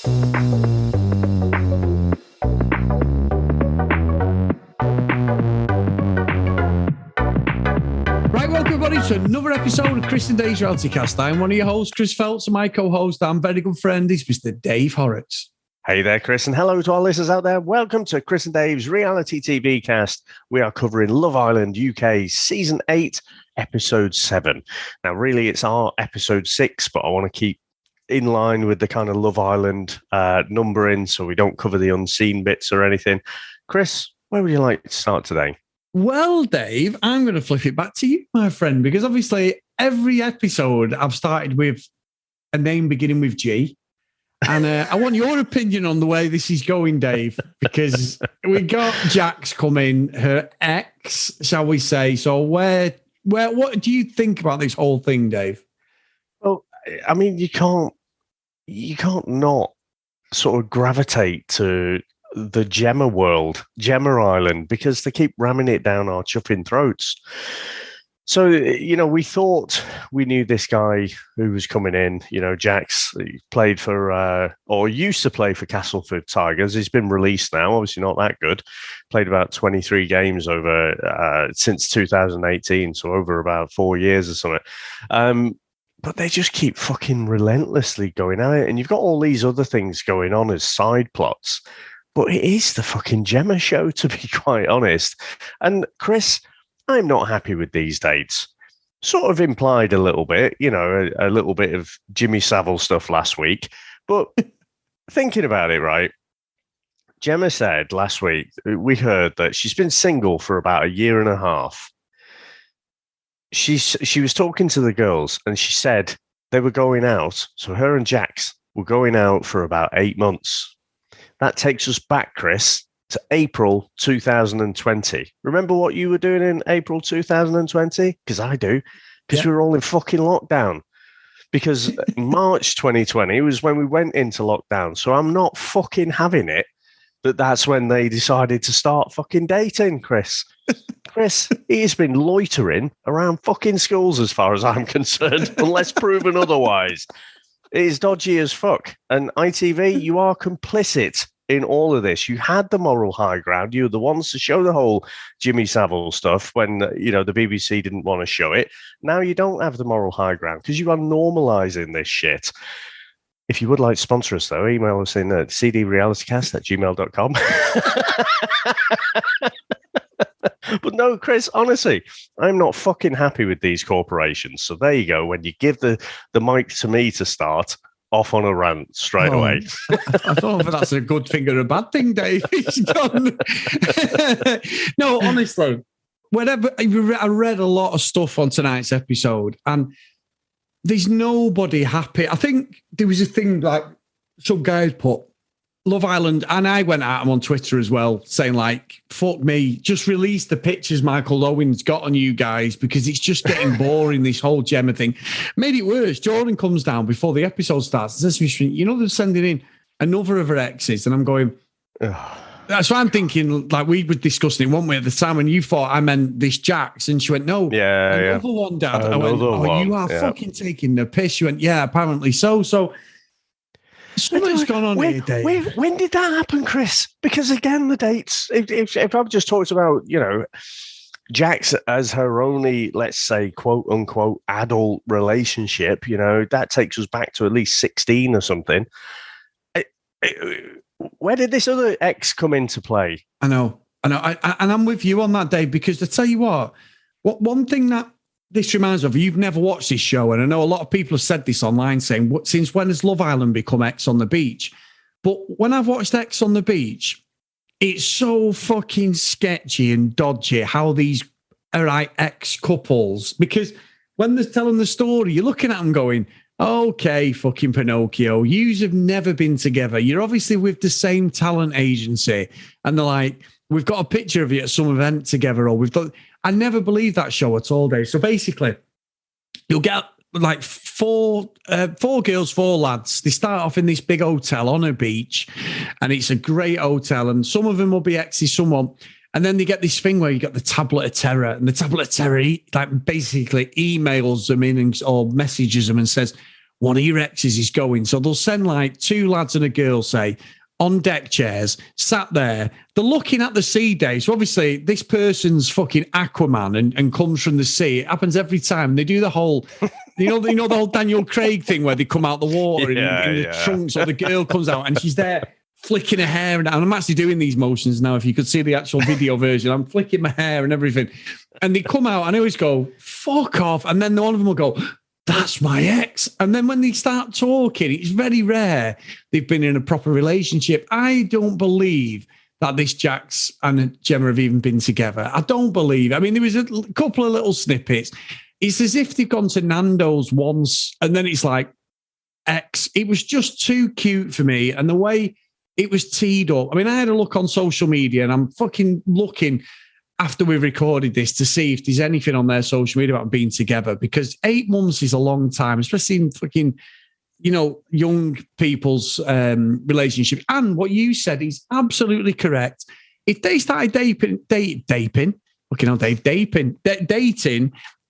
Right, welcome everybody to another episode of Chris and Dave's Reality Cast. I'm one of your hosts, Chris Phelps, and my co-host, our very good friend, is Mr. Dave Horrocks. Hey there, Chris, and hello to our listeners out there. Welcome to Chris and Dave's Reality TV Cast. We are covering Love Island UK Season 8, Episode 7. Now, really, it's our Episode 6, but I want to keep in line with the kind of Love Island numbering so we don't cover the unseen bits or anything. Chris, where would you like to start today? Well, Dave, I'm going to flip it back to you, my friend, because obviously every episode I've started with a name beginning with G. And I want your opinion on the way this is going, Dave, because we got Jacques coming, her ex, shall we say. So what do you think about this whole thing, Dave? Well, I mean, you can't not sort of gravitate to the Gemma world, Gemma Island, because they keep ramming it down our chuffing throats. So, we thought we knew this guy who was coming in, Jacques. He played for, or used to play for Castleford Tigers. He's been released now, obviously not that good. Played about 23 games over since 2018, so over about 4 years or something. But they just keep fucking relentlessly going at it. And you've got all these other things going on as side plots. But it is the fucking Gemma show, to be quite honest. And Chris, I'm not happy with these dates. Sort of implied a little bit, a little bit of Jimmy Savile stuff last week. But thinking about it, right? Gemma said last week, we heard that she's been single for about a year and a half. She was talking to the girls and she said they were going out. So her and Jacques were going out for about 8 months. That takes us back, Chris, to April 2020. Remember what you were doing in April 2020? Because I do. Because we were all in fucking lockdown. Because March 2020 was when we went into lockdown. So I'm not fucking having it that's when they decided to start fucking dating, Chris. Chris, he's been loitering around fucking schools as far as I'm concerned, unless proven otherwise. It is dodgy as fuck. And ITV, you are complicit in all of this. You had the moral high ground. You were the ones to show the whole Jimmy Savile stuff when, the BBC didn't want to show it. Now you don't have the moral high ground because you are normalizing this shit. If you would like to sponsor us, though, email us in at cdrealitycast@gmail.com. But no, Chris, honestly, I'm not fucking happy with these corporations. So there you go. When you give the mic to me to start, off on a rant straight away. I don't know if that's a good thing or a bad thing, Dave. He's gone. No, honestly, I read a lot of stuff on tonight's episode, and there's nobody happy. I think there was a thing like some guys put Love Island, and I went at him on Twitter as well, saying like, fuck me, just release the pictures Michael Owen's got on you guys because it's just getting boring, this whole Gemma thing. Made it worse. Jordan comes down before the episode starts and says to me, they're sending in another of her exes, and I'm going, that's why I'm thinking, like we were discussing it, weren't we, at the time, and you thought I meant this Jacques, and she went, no, another one, Dad. I went, you are fucking taking the piss. She went, yeah, apparently so. Something's gone on here, Dave. When did that happen, Chris? Because again, the dates, if I've just talked about, Jacques as her only, let's say, quote unquote, adult relationship, that takes us back to at least 16 or something. Where did this other ex come into play? I know. And I'm with you on that, Dave, because I tell you what one thing that this reminds me of, you've never watched this show, and I know a lot of people have said this online saying, since when has Love Island become Ex on the Beach? But when I've watched Ex on the Beach, it's so fucking sketchy and dodgy how these are ex couples, because when they're telling the story, you're looking at them going, okay, fucking Pinocchio, yous have never been together. You're obviously with the same talent agency. And they're like, we've got a picture of you at some event together, or we've done. I never believed that show at all, Dave. So basically, you'll get like four girls, four lads. They start off in this big hotel on a beach, and it's a great hotel. And some of them will be exes, someone. And then they get this thing where you got the tablet of terror, and the tablet of terror like basically emails them in or messages them and says, one of your exes is going. So they'll send like 2 lads and a girl, say, on deck chairs, sat there. They're looking at the sea, Dave. So obviously this person's fucking Aquaman and comes from the sea. It happens every time. They do the whole, you know the whole Daniel Craig thing where they come out the water in the trunks, or the girl comes out and she's there flicking her hair. And I'm actually doing these motions now. If you could see the actual video version, I'm flicking my hair and everything. And they come out and I always go, fuck off. And then one of them will go, that's my ex. And then when they start talking, it's very rare they've been in a proper relationship. I don't believe that this Jacques and Gemma have even been together. I don't believe. I mean, there was a couple of little snippets. It's as if they've gone to Nando's once and then it's like ex. It was just too cute for me. And the way it was teed up. I mean, I had a look on social media and I'm fucking looking after we recorded this to see if there's anything on their social media about being together, because 8 months is a long time, especially in fucking, young people's relationship. And what you said is absolutely correct. If they started dating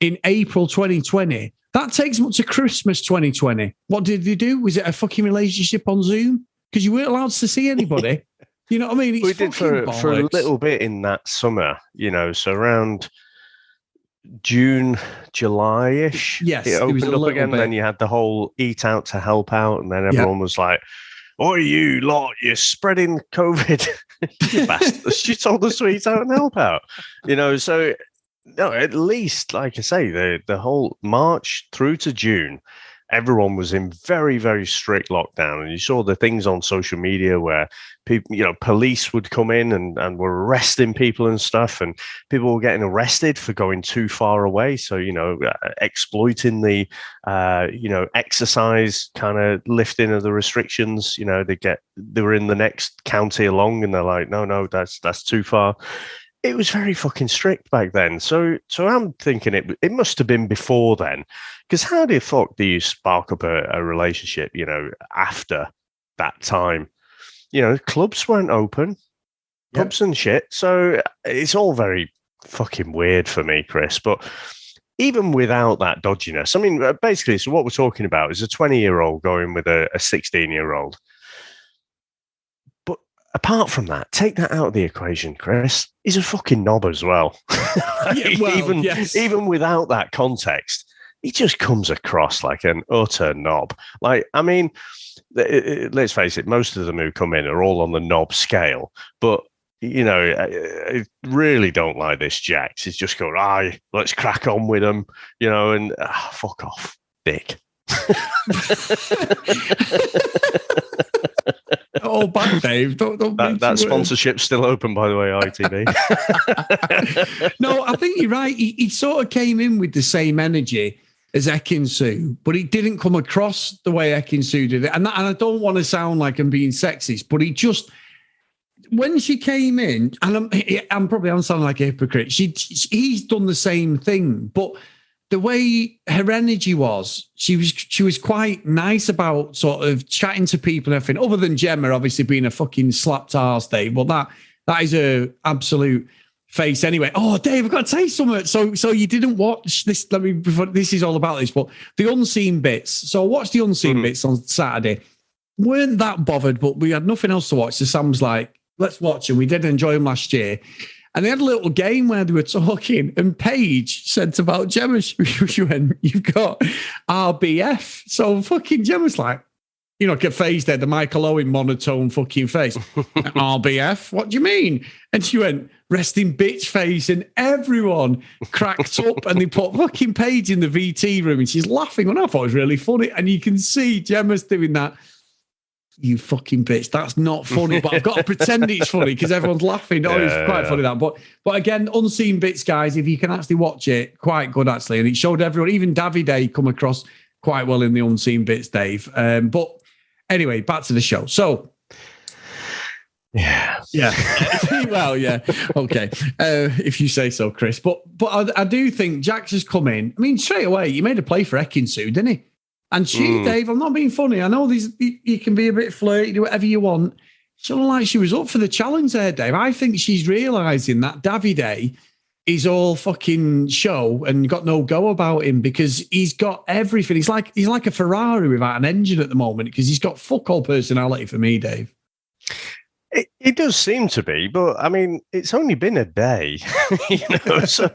in April 2020, that takes them up to Christmas 2020. What did they do? Was it a fucking relationship on Zoom? Because you weren't allowed to see anybody. You know what I mean? It's we did for a little bit in that summer, so around June, July-ish. Yes, it opened up again. Bit. Then you had the whole eat out to help out, and then everyone was like, "Oh, you lot, you're spreading COVID, you bastards!" She told us to eat out and help out. So no, at least, like I say, the whole March through to June, everyone was in very, very strict lockdown. And you saw the things on social media where people, police would come in and were arresting people and stuff. And people were getting arrested for going too far away. So, exploiting the, exercise kind of lifting of the restrictions. They were in the next county along and they're like, no, that's too far. It was very fucking strict back then. So I'm thinking it must have been before then. Because how the fuck do you spark up a relationship, after that time? Clubs weren't open, pubs and shit. So it's all very fucking weird for me, Chris. But even without that dodginess, I mean, basically, so what we're talking about is a 20-year-old going with a 16-year-old. Apart from that, take that out of the equation, Chris. He's a fucking knob as well. Even without that context, he just comes across like an utter knob. Like, I mean, let's face it, most of them who come in are all on the knob scale. But, I really don't like this Jacques. He's just going, let's crack on with him, and fuck off, dick. Oh, back, Dave. Don't that sponsorship's still open, by the way, ITV. No, I think you're right. He sort of came in with the same energy as Ekin-Su, but he didn't come across the way Ekin-Su did it. And I don't want to sound like I'm being sexist, but he just, when she came in, and I'm sounding like a hypocrite, he's done the same thing, but the way her energy was, she was quite nice about sort of chatting to people and everything, other than Gemma obviously being a fucking slapped arse, Dave. Well, that is her absolute face anyway. Oh, Dave, I've got to tell you something. So you didn't watch this. This is all about this, but the unseen bits. So I watched the unseen bits on Saturday. Weren't that bothered, but we had nothing else to watch. So Sam was like, let's watch them. We did enjoy them last year. And they had a little game where they were talking, and Paige said about Gemma, she went, "You've got RBF." So fucking Gemma's like, get face there, the Michael Owen monotone fucking face. RBF? What do you mean? And she went, resting bitch face, and everyone cracked up and they put fucking Paige in the VT room and she's laughing. And I thought it was really funny. And you can see Gemma's doing that. You fucking bitch. That's not funny, but I've got to pretend it's funny because everyone's laughing. Oh, it's quite funny that. But again, unseen bits, guys, if you can actually watch it, quite good actually. And it showed everyone, even Davide come across quite well in the unseen bits, Dave. But anyway, back to the show. So yeah. Well, yeah. Okay. If you say so, Chris. But I do think Jacques has come in. I mean, straight away, he made a play for Ekin-Su, didn't he? And she, Dave, I'm not being funny. I know you can be a bit flirty, do whatever you want. She looked like she was up for the challenge there, Dave. I think she's realising that Davide is all fucking show and got no go about him because he's got everything. He's like a Ferrari without an engine at the moment because he's got fuck all personality for me, Dave. It does seem to be, but I mean, it's only been a day, So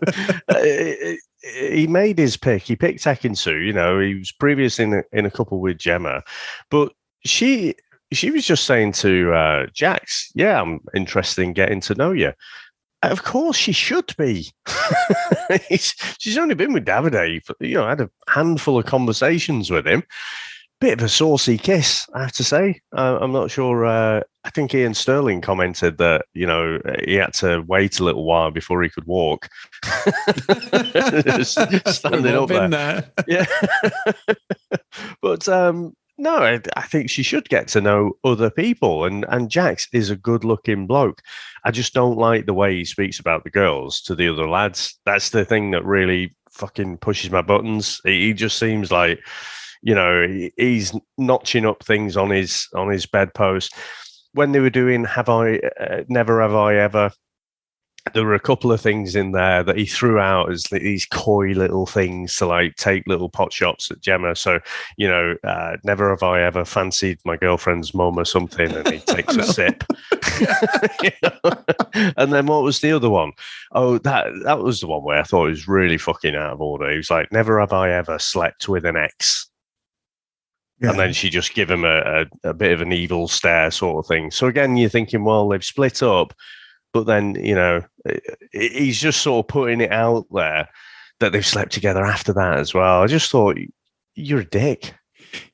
he made his pick. He picked Ekin-Su. He was previous in a couple with Gemma, but she was just saying to Jacques, "Yeah, I'm interested in getting to know you." Of course, she should be. She's only been with Davide. Had a handful of conversations with him. Bit of a saucy kiss, I have to say. I'm not sure. I think Ian Sterling commented that he had to wait a little while before he could walk. Standing up there. Yeah. But no, I think she should get to know other people. And Jacques is a good-looking bloke. I just don't like the way he speaks about the girls to the other lads. That's the thing that really fucking pushes my buttons. He just seems like, he's notching up things on his bedpost. When they were doing Never Have I Ever, there were a couple of things in there that he threw out as these coy little things to like take little pot shots at Gemma. So, never have I ever fancied my girlfriend's mum or something, and he takes a sip. And then what was the other one? Oh, that was the one where I thought it was really fucking out of order. He was like, never have I ever slept with an ex. Yeah. And then she just give him a bit of an evil stare sort of thing. So again, you're thinking, well, they've split up. But then, he's just sort of putting it out there that they've slept together after that as well. I just thought, you're a dick.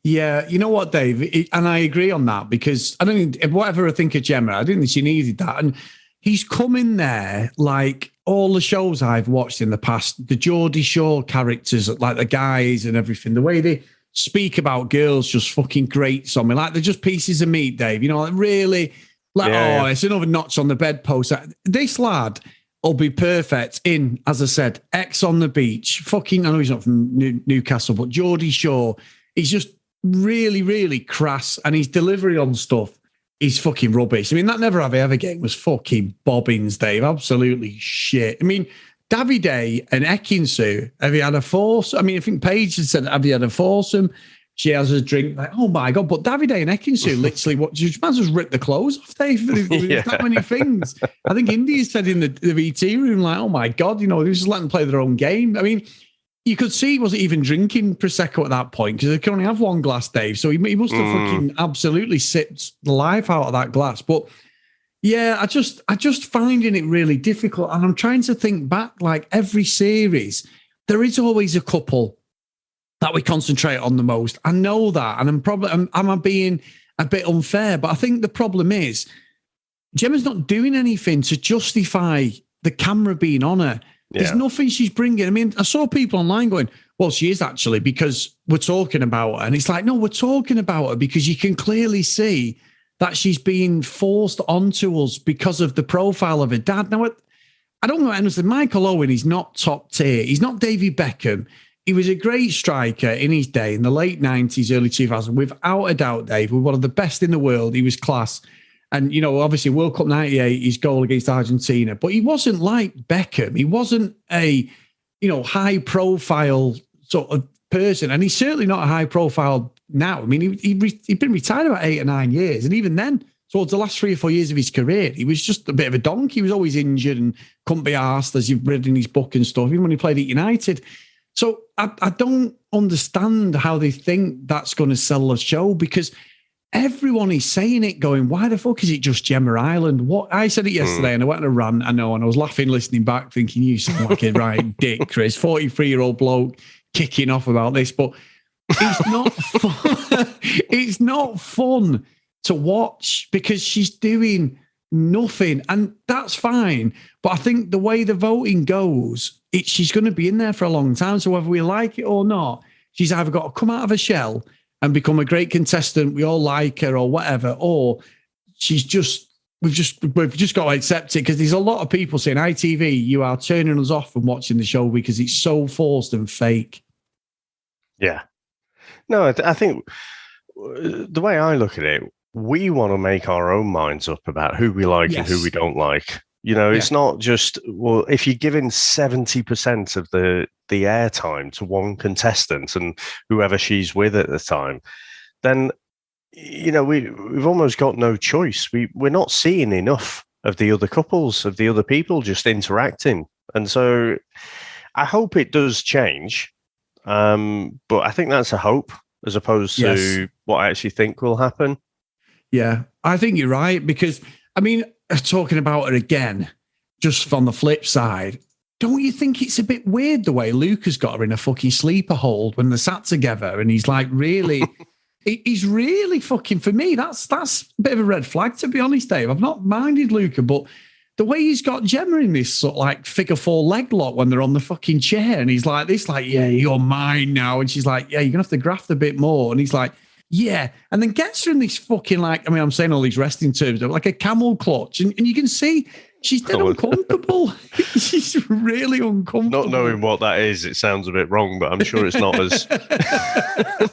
Yeah, you know what, Dave? And I agree on that because I don't think, whatever I think of Gemma, I didn't think she needed that. And he's come in there like all the shows I've watched in the past, the Geordie Shore characters, like the guys and everything, the way they speak about girls just fucking grates on me. Like they're just pieces of meat, Dave. Like really... It's another notch on the bedpost. This lad will be perfect in, as I said, Ex on the Beach. Fucking, I know he's not from Newcastle, but Geordie Shore. He's just really, really crass, and his delivery on stuff is fucking rubbish. I mean, that Never Have I Ever game was fucking bobbins, Dave. Absolutely shit. I mean, Davide and Ekin-Su, have you had a foursome? I mean, I think Paige had said, have you had a foursome? She has a drink, like, oh my God. But Davide and Ekin-Su literally, you might as well rip the clothes off, Dave. There's that many things. I think India said in the VT room, like, oh my God, they just let them play their own game. I mean, you could see he wasn't even drinking Prosecco at that point because they could only have one glass, Dave. So he must have fucking absolutely sipped the life out of that glass. But yeah, I just finding it really difficult. And I'm trying to think back, like every series, there is always a couple that we concentrate on the most. I know that, and I'm being a bit unfair, but I think the problem is Gemma's not doing anything to justify the camera being on her. There's nothing she's bringing. I mean, I saw people online going, well, she is actually because we're talking about her. And it's like, no, we're talking about her because you can clearly see that she's being forced onto us because of the profile of her dad. Now, I don't know what anyone. Michael Owen is not top tier. He's not David Beckham. He was a great striker in his day in the late 90s, early 2000s. Without a doubt, Dave, we're one of the best in the world. He was class. And, obviously World Cup 98, his goal against Argentina. But he wasn't like Beckham. He wasn't a, high profile sort of person. And he's certainly not a high profile now. I mean, he'd been retired about 8 or 9 years. And even then, towards the last 3 or 4 years of his career, he was just a bit of a donkey. He was always injured and couldn't be arsed, as you've read in his book and stuff, even when he played at United. So I don't understand how they think that's going to sell a show because everyone is saying it going, why the fuck is it just Gemma Island? What I said it yesterday and I went on a rant, I know, and I was laughing listening back thinking you sound like a right dick, Chris, 43-year-old bloke kicking off about this, but it's not fun. It's not fun to watch because she's doing nothing, and that's fine. But I think the way the voting goes, she's going to be in there for a long time. So whether we like it or not, she's either got to come out of a shell and become a great contestant, we all like her or whatever, or we've just got to accept it because there's a lot of people saying, ITV, you are turning us off from watching the show because it's so forced and fake. Yeah. No, I think the way I look at it, we want to make our own minds up about who we like and who we don't like. It's not just, well, if you're giving 70% of the airtime to one contestant and whoever she's with at the time, then, we've almost got no choice. We're not seeing enough of the other couples, of the other people just interacting. And so I hope it does change. But I think that's a hope as opposed to what I actually think will happen. Yeah, I think you're right, because, I mean, talking about it again, just from the flip side, don't you think it's a bit weird the way Luke has got her in a fucking sleeper hold when they're sat together and he's like really, he's really fucking, for me, that's a bit of a red flag, to be honest, Dave. I've not minded Luca, but the way he's got Gemma in this sort of like figure four leg lock when they're on the fucking chair and he's like this, like, yeah, you're mine now. And she's like, yeah, you're going to have to graft a bit more. And he's like, yeah. And then gets her in this fucking, like, I mean, I'm saying all these resting terms, like a camel clutch. And you can see she's dead uncomfortable. She's really uncomfortable. Not knowing what that is, it sounds a bit wrong, but I'm sure it's not as,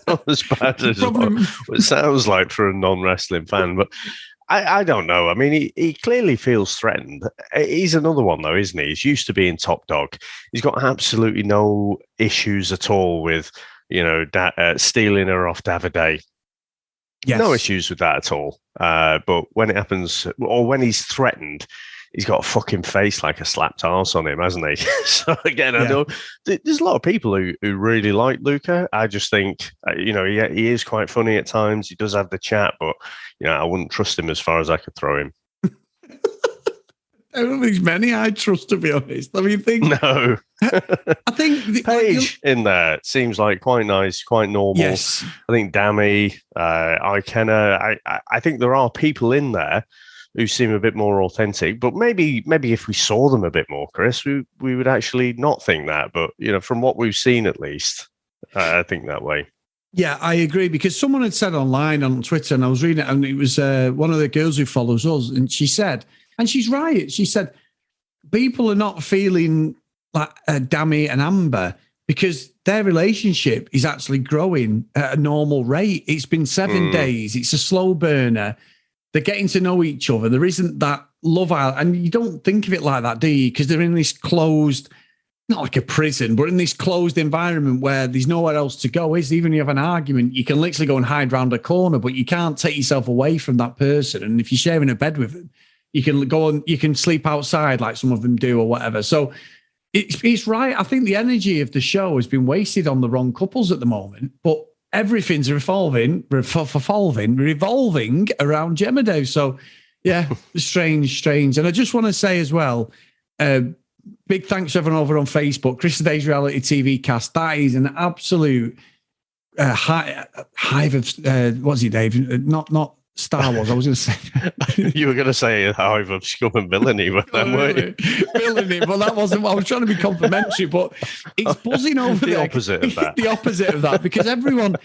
not as bad as what it sounds like for a non-wrestling fan. But I don't know. I mean, he clearly feels threatened. He's another one, though, isn't he? He's used to being top dog. He's got absolutely no issues at all with, stealing her off Davide. Yes. No issues with that at all. But when it happens, or when he's threatened, he's got a fucking face like a slapped arse on him, hasn't he? So again, I know there's a lot of people who really like Luca. I just think, he is quite funny at times. He does have the chat, but I wouldn't trust him as far as I could throw him. I don't think there's many I trust, to be honest. I mean, no. I think Paige in there seems like quite nice, quite normal. Yes. I think Dammy, Ikenna. I think there are people in there who seem a bit more authentic, but maybe if we saw them a bit more, Chris, we would actually not think that. But from what we've seen, at least, I think that way. Yeah, I agree, because someone had said online on Twitter, and I was reading it, and it was one of the girls who follows us, and she said, and she's right, she said, people are not feeling like Dammy and Amber because their relationship is actually growing at a normal rate. It's been 7 days. It's a slow burner. They're getting to know each other. There isn't that Love Island. And you don't think of it like that, do you? Because they're in this closed, not like a prison, but in this closed environment where there's nowhere else to go. Even if you have an argument, you can literally go and hide around a corner, but you can't take yourself away from that person. And if you're sharing a bed with them, you can go on, you can sleep outside like some of them do or whatever. So it's right. I think the energy of the show has been wasted on the wrong couples at the moment, but everything's revolving around Gemma Dave. So yeah, strange. And I just want to say as well, big thanks to everyone over on Facebook, Chris Today's Reality TV Cast. That is an absolute hive of, what's it, Dave? Not Star Wars. I was going to say. You were going to say a hive of scum and villainy, but then weren't you? Villainy, but that wasn't. I was trying to be complimentary, but it's buzzing over the there. Opposite of that. The opposite of that, because everyone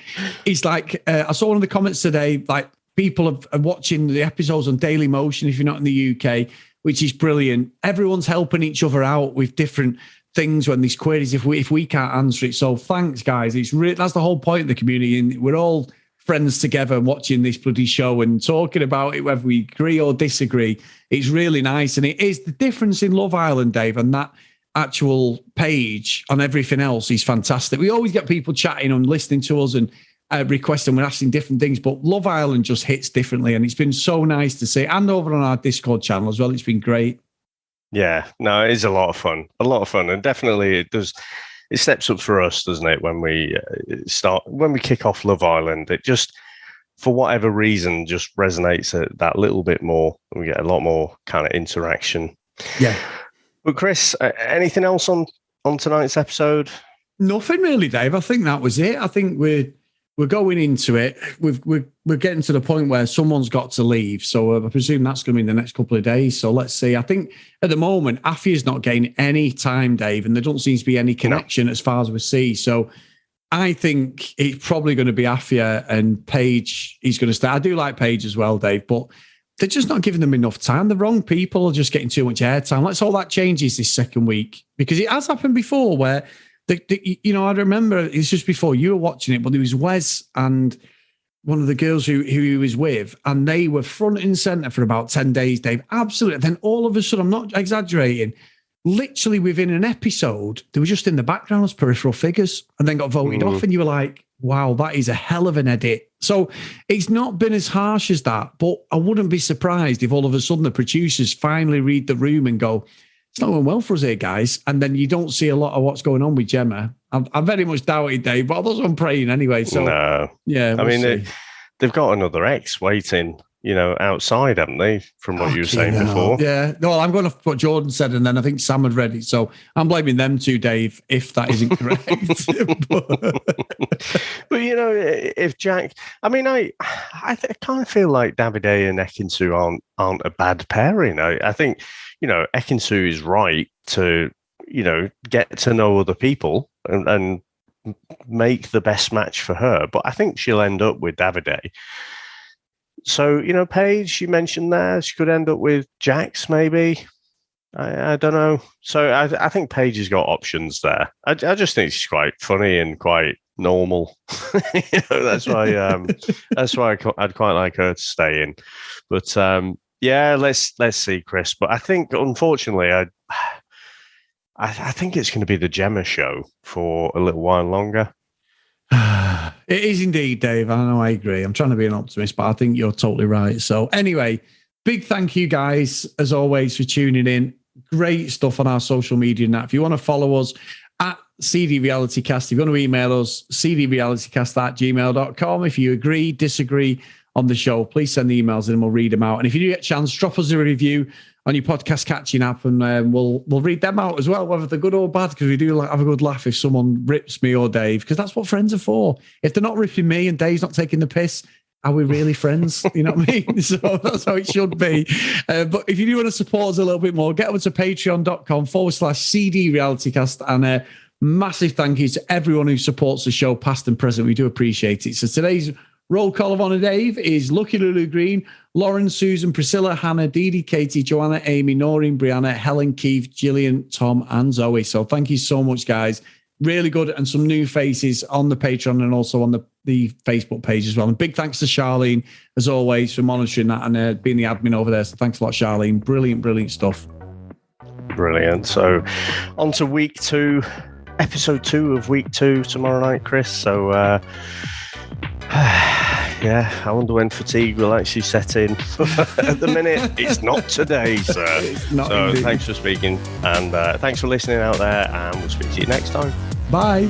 is like. I saw one of the comments today. Like, people are watching the episodes on Daily Motion. If you're not in the UK, which is brilliant. Everyone's helping each other out with different things when these queries. If we can't answer it, so thanks, guys. It's that's the whole point of the community, and we're all friends together watching this bloody show and talking about it, whether we agree or disagree. It's really nice. And it is the difference in Love Island, Dave, and that actual page on everything else is fantastic. We always get people chatting and listening to us and requesting, we're asking different things, but Love Island just hits differently. And it's been so nice to see. And over on our Discord channel as well, it's been great. Yeah, no, it is a lot of fun. And definitely it does. It steps up for us, doesn't it? When we kick off Love Island, it just, for whatever reason, just resonates that little bit more. We get a lot more kind of interaction. Yeah. But Chris, anything else on tonight's episode? Nothing really, Dave. I think that was it. I think we're going into it. We're getting to the point where someone's got to leave. So I presume that's going to be in the next couple of days. So let's see. I think at the moment, Afia's not getting any time, Dave, and there don't seem to be any connection as far as we see. So I think it's probably going to be Afia, and Paige is going to stay. I do like Paige as well, Dave, but they're just not giving them enough time. The wrong people are just getting too much airtime. Let's hope that changes this second week, because it has happened before where I remember it's just before you were watching it, but there was Wes and one of the girls who he was with, and they were front and center for about 10 days, Dave. Absolutely. Then all of a sudden, I'm not exaggerating, literally within an episode, they were just in the background as peripheral figures and then got voted off. And you were like, wow, that is a hell of an edit. So it's not been as harsh as that, but I wouldn't be surprised if all of a sudden the producers finally read the room and go, it's not going well for us here, guys. And then you don't see a lot of what's going on with Gemma. I very much doubt it, Dave, but that's what I'm praying anyway. So, no. Yeah. I mean, they've got another ex waiting, outside, haven't they? From what you were saying before. Yeah. No, I'm going to what Jordan said, and then I think Sam had read it. So I'm blaming them too, Dave, if that isn't correct. But if Jack, I mean, I kind of feel like Davide and Ekin-Su aren't a bad pairing. I think, Ekin-Su is right to, get to know other people and make the best match for her. But I think she'll end up with Davide. So, Paige, you mentioned there, she could end up with Jacques, maybe. I don't know. So I think Paige has got options there. I just think she's quite funny and quite normal. That's why I'd quite like her to stay in. But let's see, Chris. But I think, unfortunately, I think it's going to be the Gemma show for a little while longer. It is indeed, Dave. I know, I agree. I'm trying to be an optimist, but I think you're totally right. So anyway, big thank you guys, as always, for tuning in. Great stuff on our social media now. If you want to follow us at CD Reality Cast, if you want to email us, cdrealitycast@gmail.com. If you agree, disagree on the show, please send the emails and we'll read them out. And if you do get a chance, drop us a review on your podcast catching app, and we'll read them out as well, whether they're good or bad, because we do have a good laugh if someone rips me or Dave, because that's what friends are for. If they're not ripping me and Dave's not taking the piss, are we really friends? You know what I mean? So that's how it should be. But if you do want to support us a little bit more, get over to patreon.com/CD Realitycast. And massive thank you to everyone who supports the show, past and present. We do appreciate it. So today's roll call of honor, Dave, is Lucky Lulu Green, Lauren, Susan, Priscilla, Hannah, Dee Dee, Katie, Joanna, Amy, Noreen, Brianna, Helen, Keith, Gillian, Tom, and Zoe. So thank you so much, guys. Really good, and some new faces on the Patreon and also on the Facebook page as well. And big thanks to Charlene, as always, for monitoring that and being the admin over there. So thanks a lot, Charlene. Brilliant stuff. Brilliant. So on to week 2, episode 2 of week 2 tomorrow night, Chris. So yeah, I wonder when fatigue will actually set in. At the minute, it's not today, sir. It's not so indeed. Thanks for speaking, and thanks for listening out there, and we'll speak to you next time. Bye.